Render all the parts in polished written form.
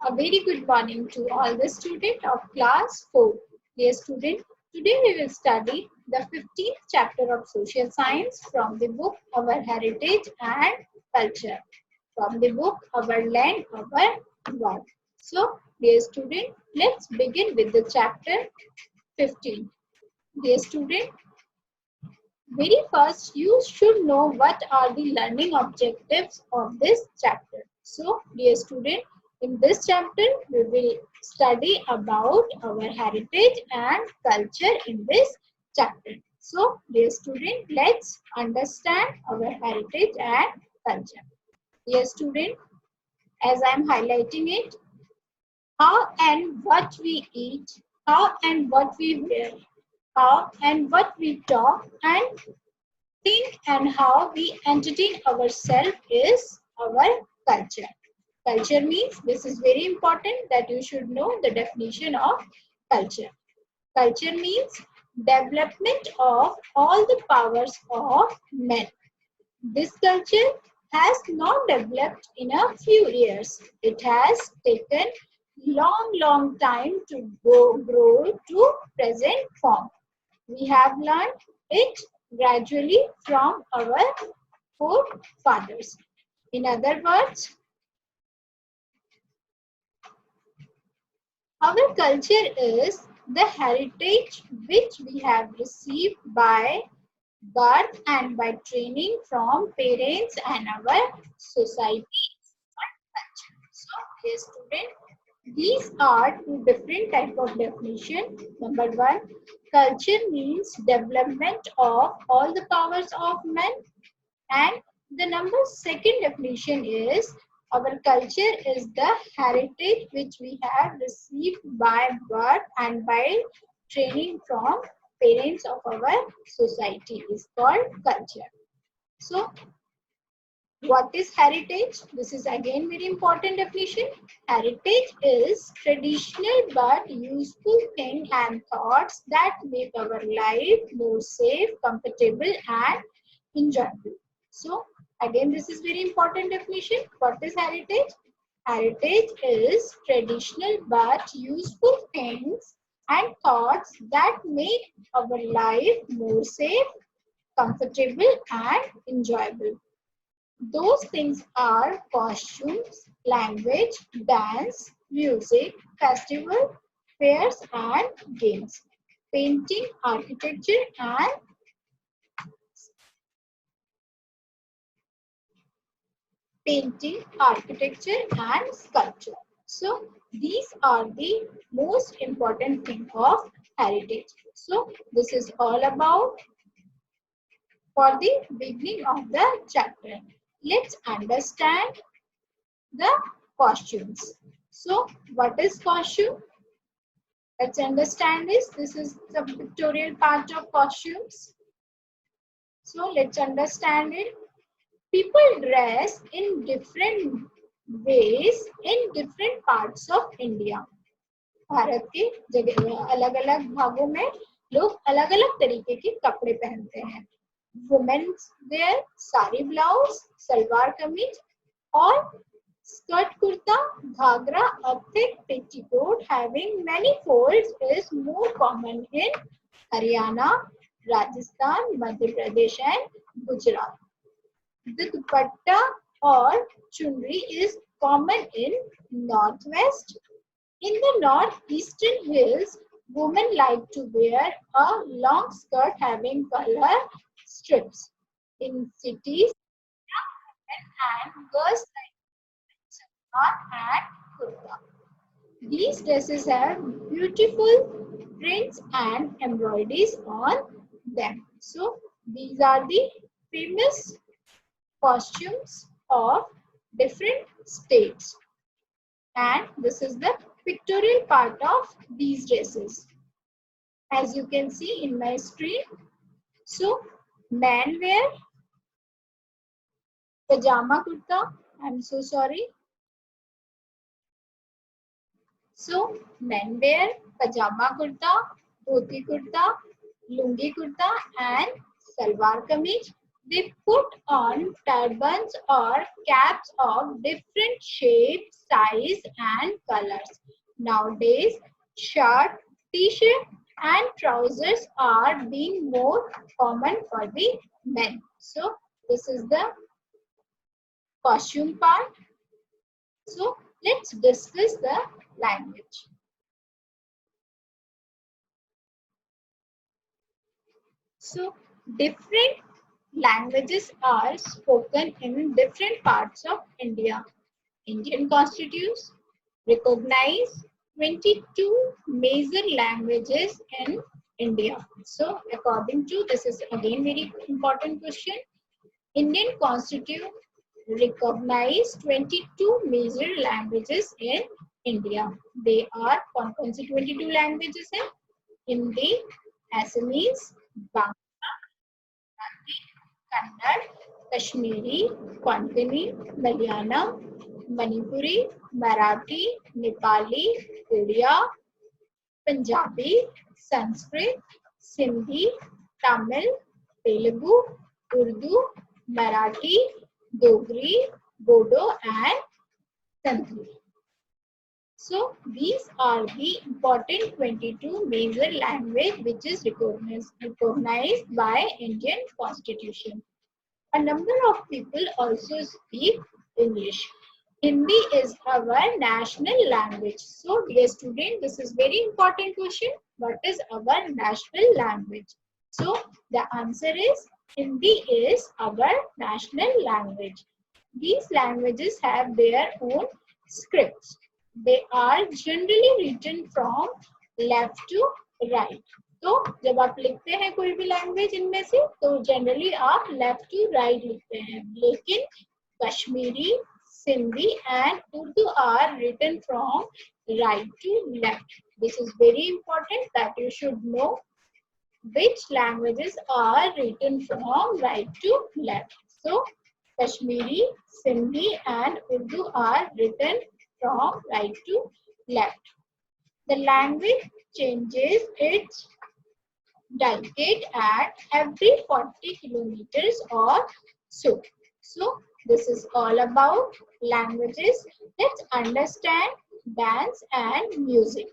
A very good morning to all the students of class 4. Dear student, today we will study the 15th chapter of social science from the book Our Heritage and Culture. From the book Our Land, Our World. So, dear student, let's begin with the chapter 15. Dear student, very first you should know what are the learning objectives of this chapter. So, dear student, in this chapter, we will study about our heritage and culture in this chapter. So, dear student, let's understand our heritage and culture. Dear student, as I am highlighting it, how and what we eat, how and what we wear, how and what we talk and think, and how we entertain ourselves is our culture. Culture means, this is very important that you should know the definition of culture. Culture means development of all the powers of men. This culture has not developed in a few years. It has taken long time to grow to present form. We have learned it gradually from our forefathers. In other words, our culture is the heritage which we have received by birth and by training from parents and our society and culture. So, dear student, these are two different types of definition. Number one, culture means development of all the powers of men, and the second definition is our culture is the heritage which we have received by birth and by training from parents of our society is called culture. So, what is heritage? This is again very important definition. Heritage is traditional but useful thing and thoughts that make our life more safe, comfortable and enjoyable. So, again this is very important definition. What is heritage? Heritage is traditional but useful things and thoughts that make our life more safe, comfortable and enjoyable. Those things are costumes, language, dance, music, festival, fairs and games, painting, architecture and sculpture. So, these are the most important thing of heritage. So, this is all about for the beginning of the chapter. Let's understand the costumes. So, what is costume? Let's understand this. This is the pictorial part of costumes. So, let's understand it. People dress in different ways in different parts of India. Bharat के जगह अलग-अलग भागों में लोग अलग-अलग तरीके के कपड़े पहनते हैं. Women's wear sari blouse, salwar kameez, or skirt kurta, ghagra, a thick petticoat having many folds is more common in Haryana, Rajasthan, Madhya Pradesh and Gujarat. The dupatta or chunri is common in northwest. In the northeastern hills, women like to wear a long skirt having color strips. In cities, women and girls like salwar and kurta. These dresses have beautiful prints and embroideries on them. So, these are the famous costumes of different states, and this is the pictorial part of these dresses, as you can see in my screen. So, men wear pajama kurta. I'm so sorry. So, men wear pajama kurta, dhoti kurta, lungi kurta and salwar kameez. They put on turbans or caps of different shape, size and colors. Nowadays, shirt, t-shirt and trousers are being more common for the men. So, this is the costume part. So, let's discuss the language. So, different languages are spoken in different parts of India. Indian constitutes recognize 22 major languages in India. So, according to this is again very important question. Indian constitution recognize 22 major languages in India. They are कौन-कौन 22 languages हैं? Hindi, Assamese, Bangla, Kannada, Kashmiri, Konkani, Malayalam, Manipuri, Marathi, Nepali, Odia, Punjabi, Sanskrit, Sindhi, Tamil, Telugu, Urdu, Marathi, Dogri, Bodo and Santhali. So these are the important 22 major language which is recognized by Indian Constitution. A number of people also speak English. Hindi is our national language. So dear student, this is very important question. What is our national language? So the answer is Hindi is our national language. These languages have their own scripts. They are generally written from left to right. तो जब आप लिखते हैं कोई भी language इनमें से तो जनरली आप लेफ्ट टू राइट लिखते हैं, लेकिन Kashmiri, Sindhi and Urdu are written from right to left. This is very important that you should know which languages are written from right to left. So Kashmiri, Sindhi and Urdu are written from right to left. The language changes its dialect at every 40 kilometers or so. So this is all about languages. Let's understand dance and music.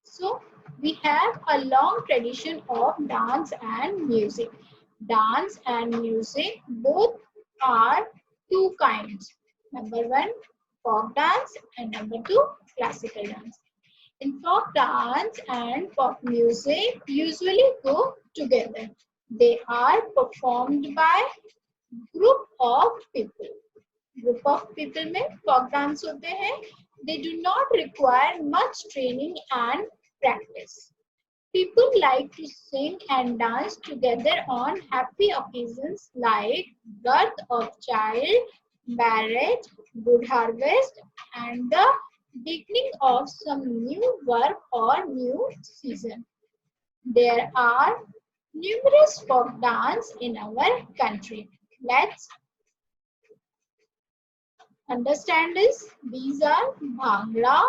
So we have a long tradition of dance and music. Dance and music both are two kinds. Number one, folk dance and number two, classical dance. In folk dance and folk music usually go together. They are performed by group of people. Group of people में folk dance होते हैं. They do not require much training and practice. People like to sing and dance together on happy occasions like birth of child, marriage, good harvest, and the beginning of some new work or new season. There are numerous folk dance in our country. Let's understand this. These are Bhangra,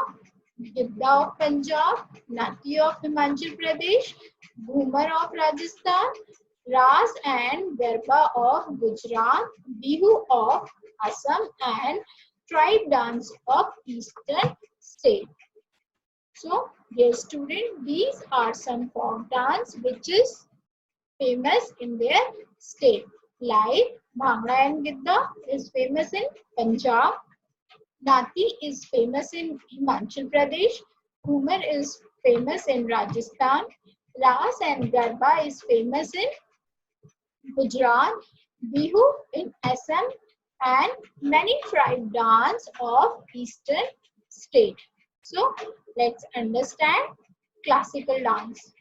Gidda of Punjab, Nati of Himachal Pradesh, Bhumar of Rajasthan, Ras and Garba of Gujarat, Bihu of Assam and tribe dance of Eastern state. So, dear student, these are some folk dance which is famous in their state. Like Bhangra and Gidda is famous in Punjab. Nati is famous in Himachal Pradesh. Bhumar is famous in Rajasthan. Ras and Garba is famous in Gujarat. Bihu in Assam and many tribe dance of eastern state. So let's understand classical dance.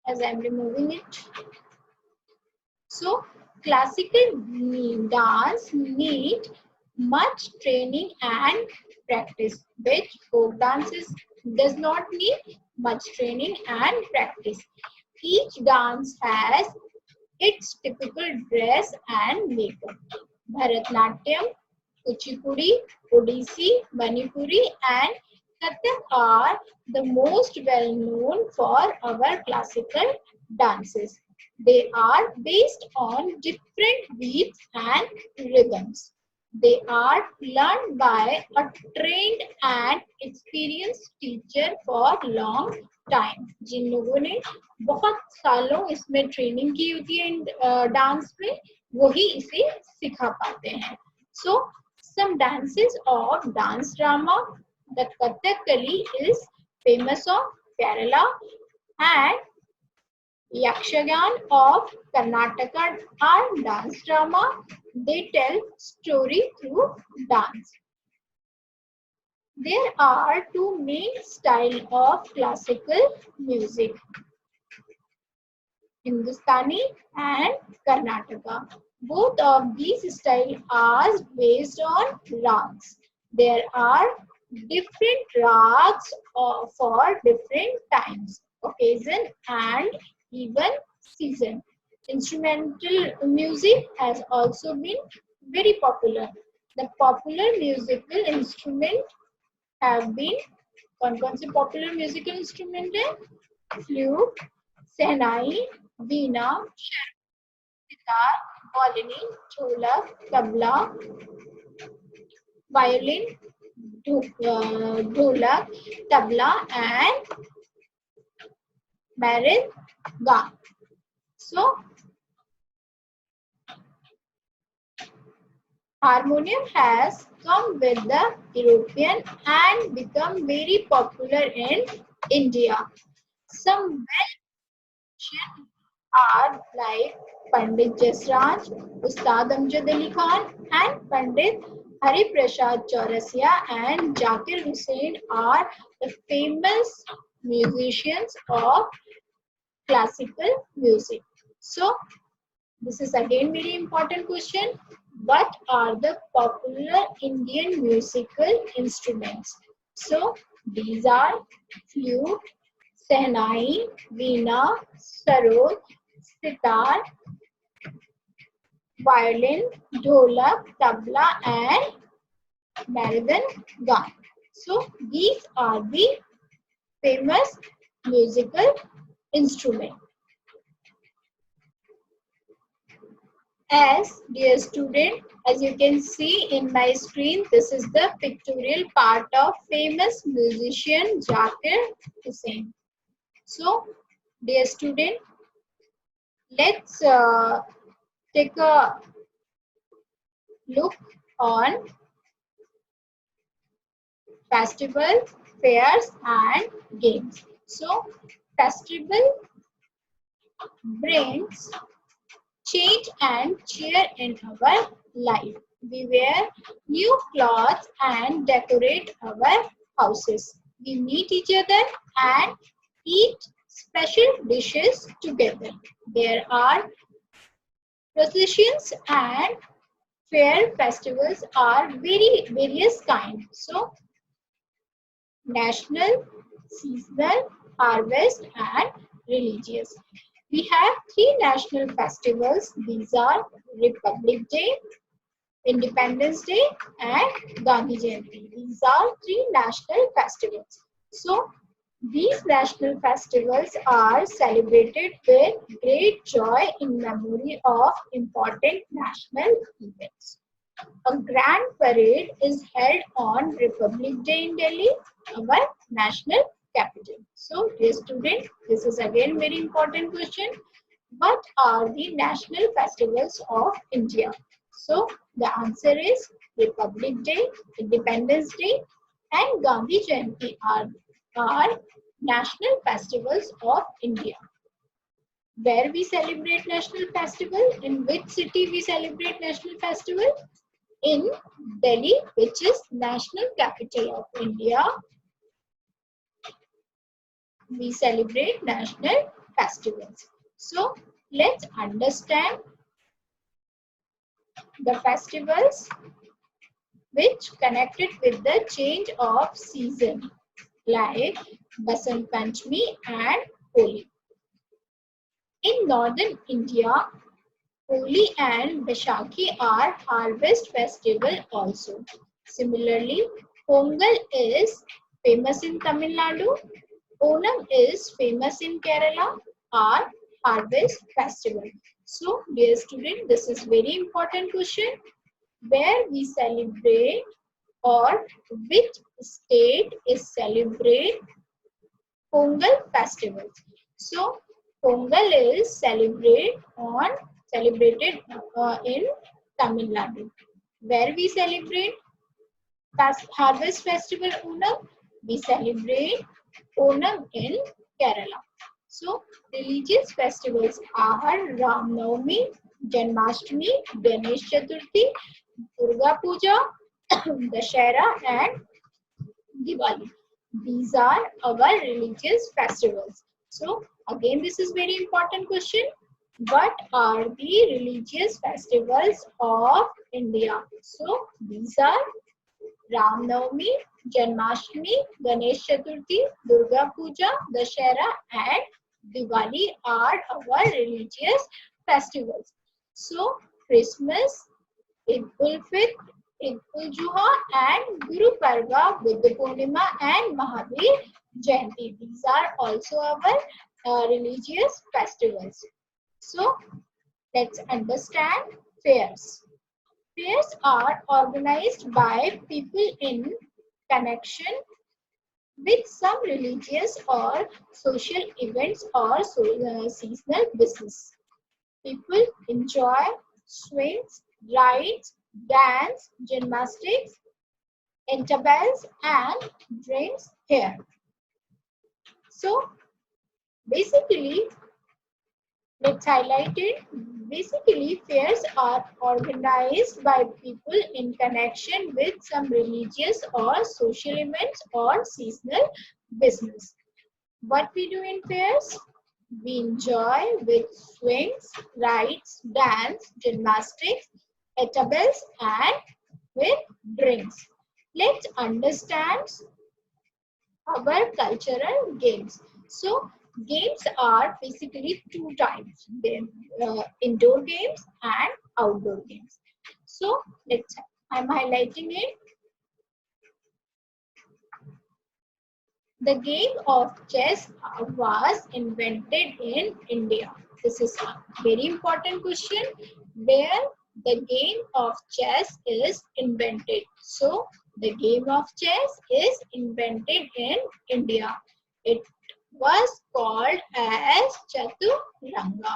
As I am removing it. So classical dance need much training and practice, which folk dances does not need much training and practice. Each dance has its typical dress and makeup. Bharatnatyam Kuchipudi, Odissi, Manipuri and Kathak are the most well known for our classical dances. They are based on different beats and rhythms. They are learned by a trained and experienced teacher for long time. जिन लोगों ने बहुत सालों इसमें training की होती है dance में, वही इसे सिखा पाते हैं. So some dances of dance drama. The Kathakali is famous of Kerala and Yakshagan of Karnataka are dance drama. They tell story through dance. There are two main styles of classical music, Hindustani and Karnataka. Both of these styles are based on rags. There are different rags for different times, occasion and even season. Instrumental music has also been very popular. The popular musical instrument have been, कौन से popular musical instrument है? Flute, shehnai, Veena, sitar, violin, cholak, tabla, violin, dholak, tabla and marimba. So harmonium has come with the European and become very popular in India. Some well are like Pandit Jasraj, Ustad Amjad Ali Khan and Pandit Hari Prasad Chaurasia and Zakir Hussain are the famous musicians of classical music. So this is again very important question. What are the popular Indian musical instruments? So these are flute, sehnai, veena, sarod, sitar, violin, dholak, tabla and mridangam. So these are the famous musical instruments. As dear student, as you can see in my screen, this is the pictorial part of famous musician Zakir Hussain. So, dear student, let's take a look on festivals, fairs and games. So, festival brings change and cheer in our life. We wear new clothes and decorate our houses. We meet each other and eat special dishes together. There are processions and fair festivals are various kinds. So, national, seasonal, harvest and religious. We have three national festivals. These are Republic Day, Independence Day and Gandhi Jayanti. These are three national festivals. So these national festivals are celebrated with great joy in memory of important national events. A grand parade is held on Republic Day in Delhi, our national capital. So, dear student, this is again very important question. What are the national festivals of India? So, the answer is Republic Day, Independence Day, and Gandhi Jayanti are national festivals of India. Where we celebrate national festival? In which city we celebrate national festival? In Delhi, which is national capital of India. We celebrate national festivals. So let's understand the festivals which connected with the change of season, like Basant Panchami and Holi. In northern India, Holi and Vaishakhi are harvest festival also. Similarly, Pongal is famous in Tamil Nadu. Onam is famous in Kerala, are harvest festival. So, dear student, this is very important question. Where we celebrate or which state is celebrate Pongal festival. So Pongal is celebrated in Tamil Nadu. Where we celebrate harvest festival Onam, we celebrate Onam in Kerala. So religious festivals are Ram Navami, Janmashtami, Ganesh Chaturthi, Durga Puja, Dashera and Diwali. These are our religious festivals. So again, this is very important question. What are the religious festivals of India? So these are Ram Navami, Janmashtami, Ganesh Chaturthi, Durga Puja, Dashera and Diwali are our religious festivals. So Christmas, Eid-ul-Fitr, Eid-ul-Juha and Guru Parva, Buddha Purnima and Mahavir Jayanti. These are also our religious festivals. So let's understand fairs. Fairs are organized by people in connection with some religious or social events or seasonal business. People enjoy swings, rides, dance, gymnastics, intervals, and drinks here. So basically, let's highlight it. Basically, fairs are organized by people in connection with some religious or social events or seasonal business. What we do in fairs? We enjoy with swings, rides, dance, gymnastics, eatables, and with drinks. Let's understand our cultural games. So, games are basically two types: indoor games and outdoor games. So, I'm highlighting it. The game of chess was invented in India. This is a very important question. Where the game of chess is invented. So, the game of chess is invented in India. It was called as Chaturanga.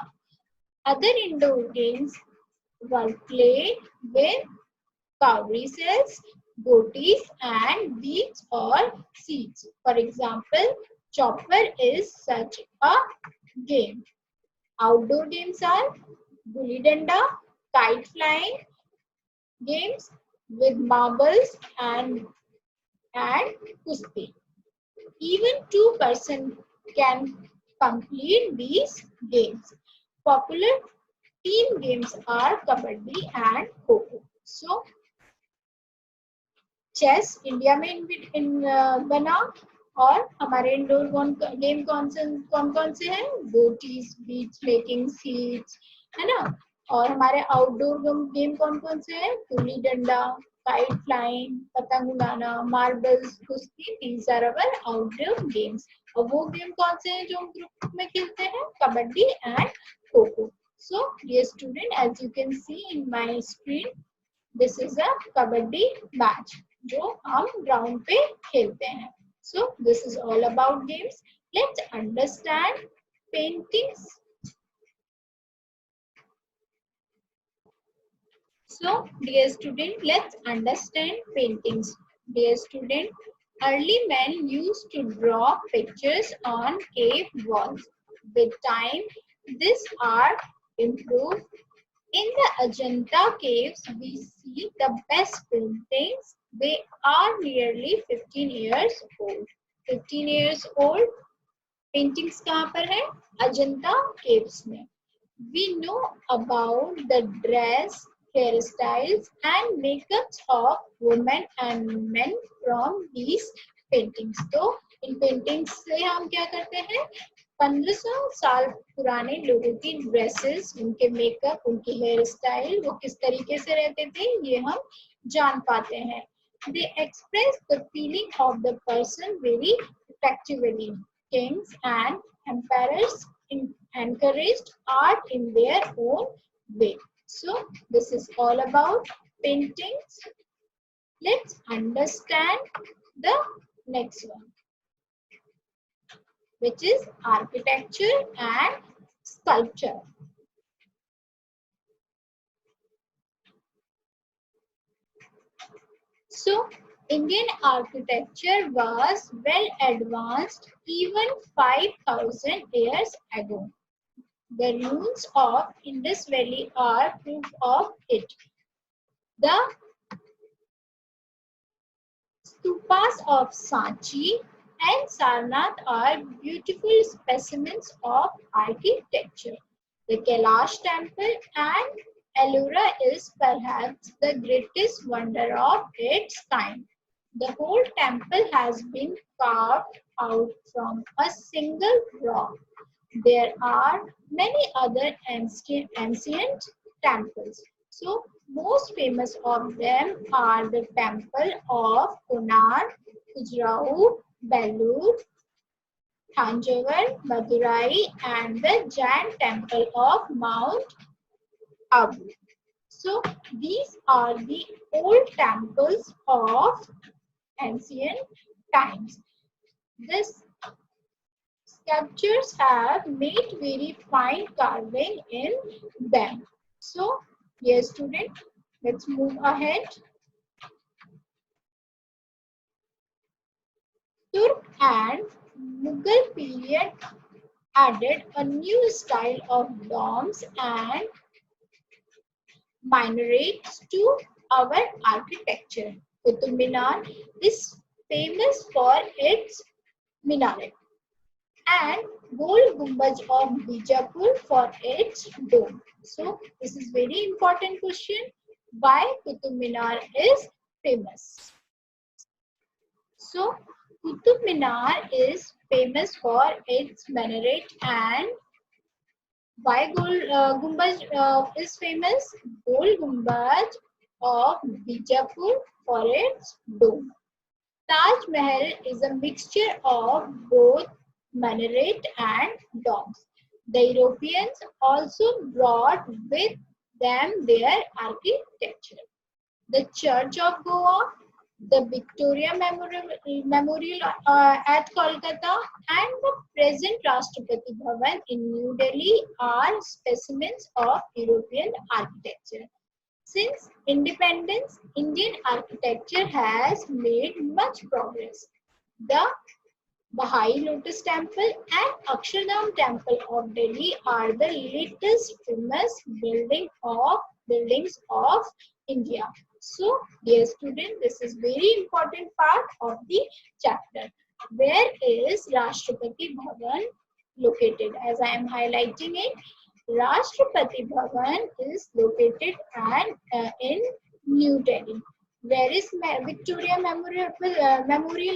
Other indoor games were played with cowrie cells, goatees, and beads or seeds. For example, chopper is such a game. Outdoor games are gulli danda, kite flying, games with marbles and kusti. Even two-person can complete these games. Popular team games are kabaddi and kho-kho. So chess India में बना और हमारे indoor game कौन कौन से हैं? गोटीज, बीच making, seeds, है ना। और हमारे आउटडोर गेम कौन कौन से हैं? गुल्ली डंडा, काइट फ्लाइंग, पतंग उड़ाना, मार्बल्स, कुश्ती। These are our outdoor games. और वो गेम कौन से हैं जो हम ग्रुप में खेलते हैं? Kabaddi and kho-kho. So dear student, as you can see in my screen, this is a kabaddi match जो हम ग्राउंड पे खेलते हैं। So this is all about games. Let's understand paintings. So, dear student, let's understand paintings. Dear student, early men used to draw pictures on cave walls. With time, this art improved. In the Ajanta caves, we see the best paintings. They are nearly 15 years old. 15 years old. Paintings कहाँ पर है? Ajanta caves में. We know about the dress, hairstyles and makeups of women and men from these paintings. तो इन paintings से हम क्या करते हैं? 1500 साल पुराने लोगों की ड्रेसेस, उनके मेकअप, उनकी हेयर स्टाइल, वो किस तरीके से रहते थे, ये हम जान पाते हैं. They express the feeling of the person very effectively. Kings and emperors encouraged art in their own way. So this is all about paintings. Let's understand the next one, which is architecture and sculpture. So, Indian architecture was well advanced even 5,000 years ago. The ruins of Indus Valley are proof of it. The stupas of Sanchi and Sarnath are beautiful specimens of architecture. The Kailash temple and Ellora is perhaps the greatest wonder of its kind. The whole temple has been carved out from a single rock. There are many other ancient temples. So, most famous of them are the temple of Konark, Khajuraho, Belur, Thanjavur, Madurai, and the giant temple of Mount Abu. So, these are the old temples of ancient times. These sculptures have made very fine carving in them. So, yes, student, let's move ahead. Turk and Mughal period added a new style of domes and minarets to our architecture. Qutub Minar is famous for its minaret, and Gol Gumbaj of Bijapur for its dome. So, this is very important question. Why Qutub Minar is famous? So, Qutub Minar is famous for its minaret, and why Gumbaj is famous? Gol Gumbaj of Bijapur for its dome. Taj Mahal is a mixture of both minaret and domes. The Europeans also brought with them their architecture. The Church of Goa, the Victoria Memorial at Kolkata, and the present Rashtrapati Bhavan in New Delhi are specimens of European architecture. Since independence, Indian architecture has made much progress. The Bahai Lotus Temple and Akshardham Temple of Delhi are the latest famous buildings of India. So, dear student, this is very important part of the chapter. Where is Rashtrapati Bhavan located? As I am highlighting it, Rashtrapati Bhavan is located in New Delhi. Where is Victoria Memorial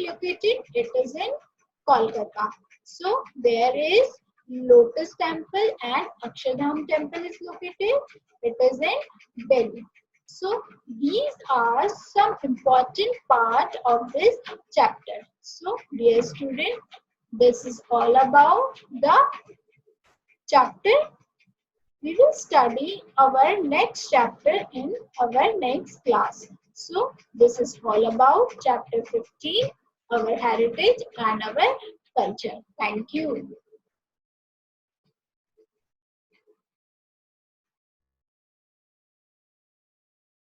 located? It is in Kolkata. So there is Lotus Temple and Akshardham Temple is located. It is in Delhi. So these are some important part of this chapter. So dear student, this is all about the chapter. We will study our next chapter in our next class. So this is all about chapter 15, our heritage and our culture. Thank you.